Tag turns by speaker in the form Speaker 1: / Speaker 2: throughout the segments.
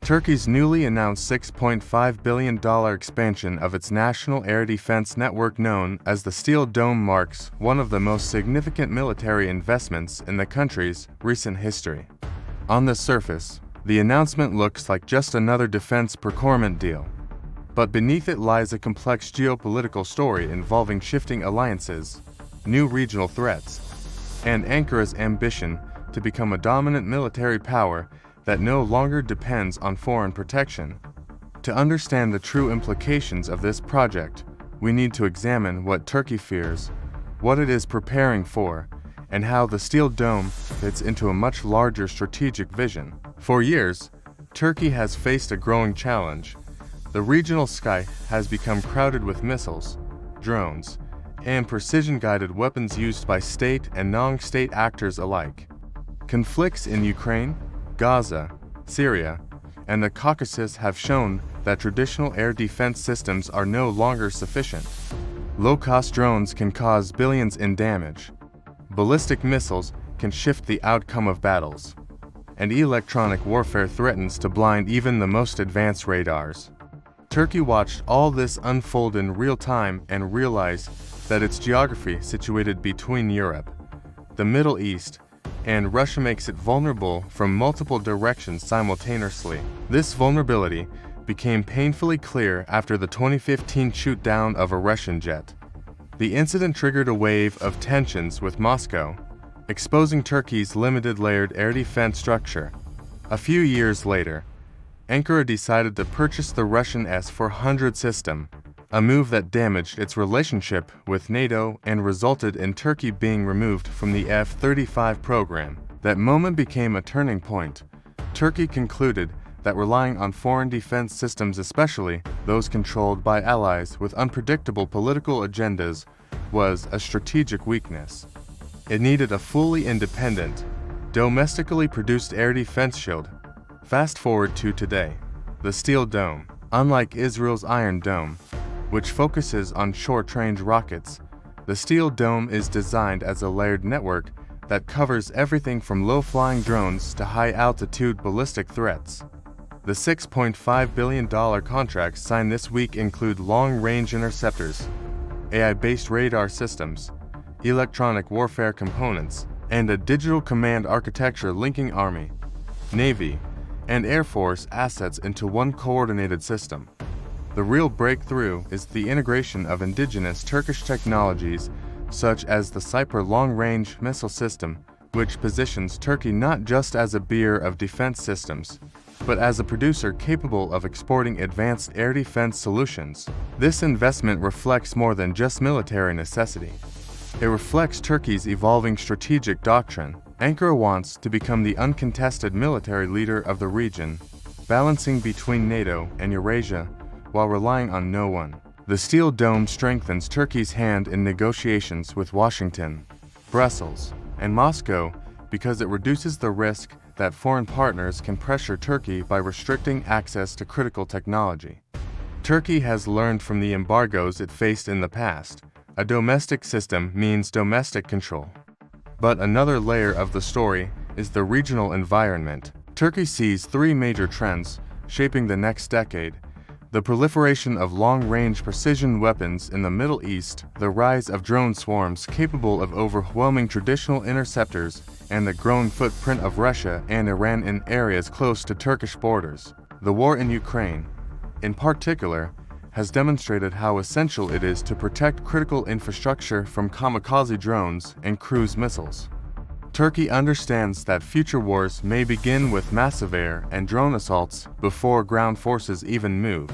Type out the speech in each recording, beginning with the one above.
Speaker 1: Turkey's newly announced $6.5 billion expansion of its national air defense network known as the Steel Dome marks one of the most significant military investments in the country's recent history. On the surface, the announcement looks like just another defense procurement deal. But beneath it lies a complex geopolitical story involving shifting alliances, new regional threats, and Ankara's ambition to become a dominant military power that no longer depends on foreign protection. To understand the true implications of this project, we need to examine what Turkey fears, what it is preparing for, and how the Steel Dome fits into a much larger strategic vision. For years, Turkey has faced a growing challenge. The regional sky has become crowded with missiles, drones, and precision-guided weapons used by state and non-state actors alike. Conflicts in Ukraine, Gaza, Syria, and the Caucasus have shown that traditional air defense systems are no longer sufficient. Low-cost drones can cause billions in damage. Ballistic missiles can shift the outcome of battles. And electronic warfare threatens to blind even the most advanced radars. Turkey watched all this unfold in real time and realized that its geography, situated between Europe, the Middle East, and Russia, makes it vulnerable from multiple directions simultaneously. This vulnerability became painfully clear after the 2015 shoot-down of a Russian jet. The incident triggered a wave of tensions with Moscow, exposing Turkey's limited layered air defense structure. A few years later, Ankara decided to purchase the Russian S-400 system, a move that damaged its relationship with NATO and resulted in Turkey being removed from the F-35 program. That moment became a turning point. Turkey concluded that relying on foreign defense systems, especially those controlled by allies with unpredictable political agendas, was a strategic weakness. It needed a fully independent, domestically produced air defense shield. Fast forward to today. The Steel Dome, unlike Israel's Iron Dome, which focuses on short-range rockets, the Steel Dome is designed as a layered network that covers everything from low-flying drones to high-altitude ballistic threats. The $6.5 billion contracts signed this week include long-range interceptors, AI-based radar systems, electronic warfare components, and a digital command architecture linking Army, Navy, and Air Force assets into one coordinated system. The real breakthrough is the integration of indigenous Turkish technologies such as the Cyper long-range missile system, which positions Turkey not just as a bearer of defense systems, but as a producer capable of exporting advanced air defense solutions. This investment reflects more than just military necessity. It reflects Turkey's evolving strategic doctrine. Ankara wants to become the uncontested military leader of the region, balancing between NATO and Eurasia while relying on no one. The Steel Dome strengthens Turkey's hand in negotiations with Washington, Brussels, and Moscow because it reduces the risk that foreign partners can pressure Turkey by restricting access to critical technology. Turkey has learned from the embargoes it faced in the past. A domestic system means domestic control. But another layer of the story is the regional environment. Turkey sees three major trends shaping the next decade: the proliferation of long-range precision weapons in the Middle East, the rise of drone swarms capable of overwhelming traditional interceptors, and the growing footprint of Russia and Iran in areas close to Turkish borders. The war in Ukraine, in particular, has demonstrated how essential it is to protect critical infrastructure from kamikaze drones and cruise missiles. Turkey understands that future wars may begin with massive air and drone assaults before ground forces even move.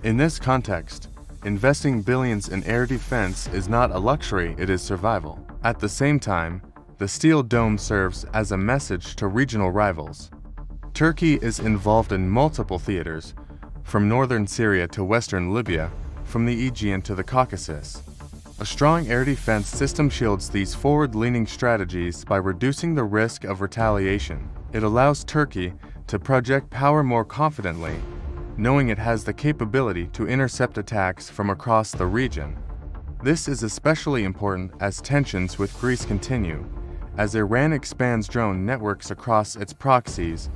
Speaker 1: In this context, investing billions in air defense is not a luxury, it is survival. At the same time, the Steel Dome serves as a message to regional rivals. Turkey is involved in multiple theaters, from northern Syria to western Libya, from the Aegean to the Caucasus. A strong air defense system shields these forward-leaning strategies by reducing the risk of retaliation. It allows Turkey to project power more confidently, knowing it has the capability to intercept attacks from across the region. This is especially important as tensions with Greece continue, as Iran expands drone networks across its proxies,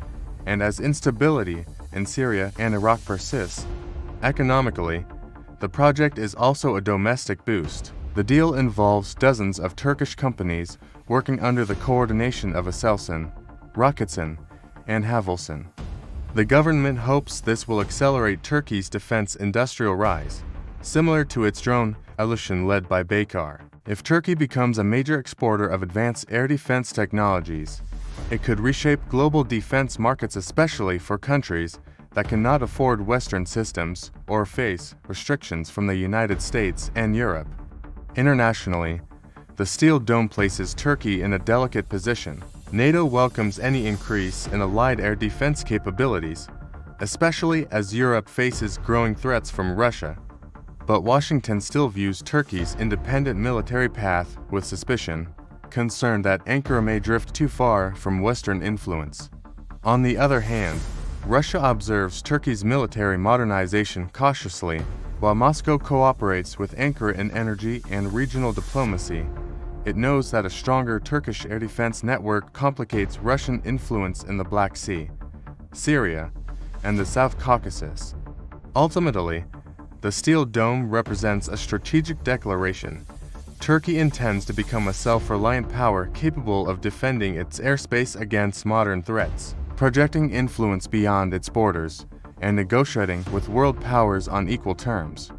Speaker 1: and as instability in Syria and Iraq persists. Economically, the project is also a domestic boost. The deal involves dozens of Turkish companies working under the coordination of Aselsan, Roketsan, and Havelsan. The government hopes this will accelerate Turkey's defense industrial rise, similar to its drone evolution led by Baykar. If Turkey becomes a major exporter of advanced air defense technologies, it could reshape global defense markets, especially for countries that cannot afford Western systems or face restrictions from the United States and Europe. Internationally, the Steel Dome places Turkey in a delicate position. NATO welcomes any increase in allied air defense capabilities, especially as Europe faces growing threats from Russia. But Washington still views Turkey's independent military path with suspicion, concerned that Ankara may drift too far from Western influence. On the other hand, Russia observes Turkey's military modernization cautiously, while Moscow cooperates with Ankara in energy and regional diplomacy. It knows that a stronger Turkish air defense network complicates Russian influence in the Black Sea, Syria, and the South Caucasus. Ultimately, the Steel Dome represents a strategic declaration. Turkey intends to become a self-reliant power capable of defending its airspace against modern threats, projecting influence beyond its borders, and negotiating with world powers on equal terms.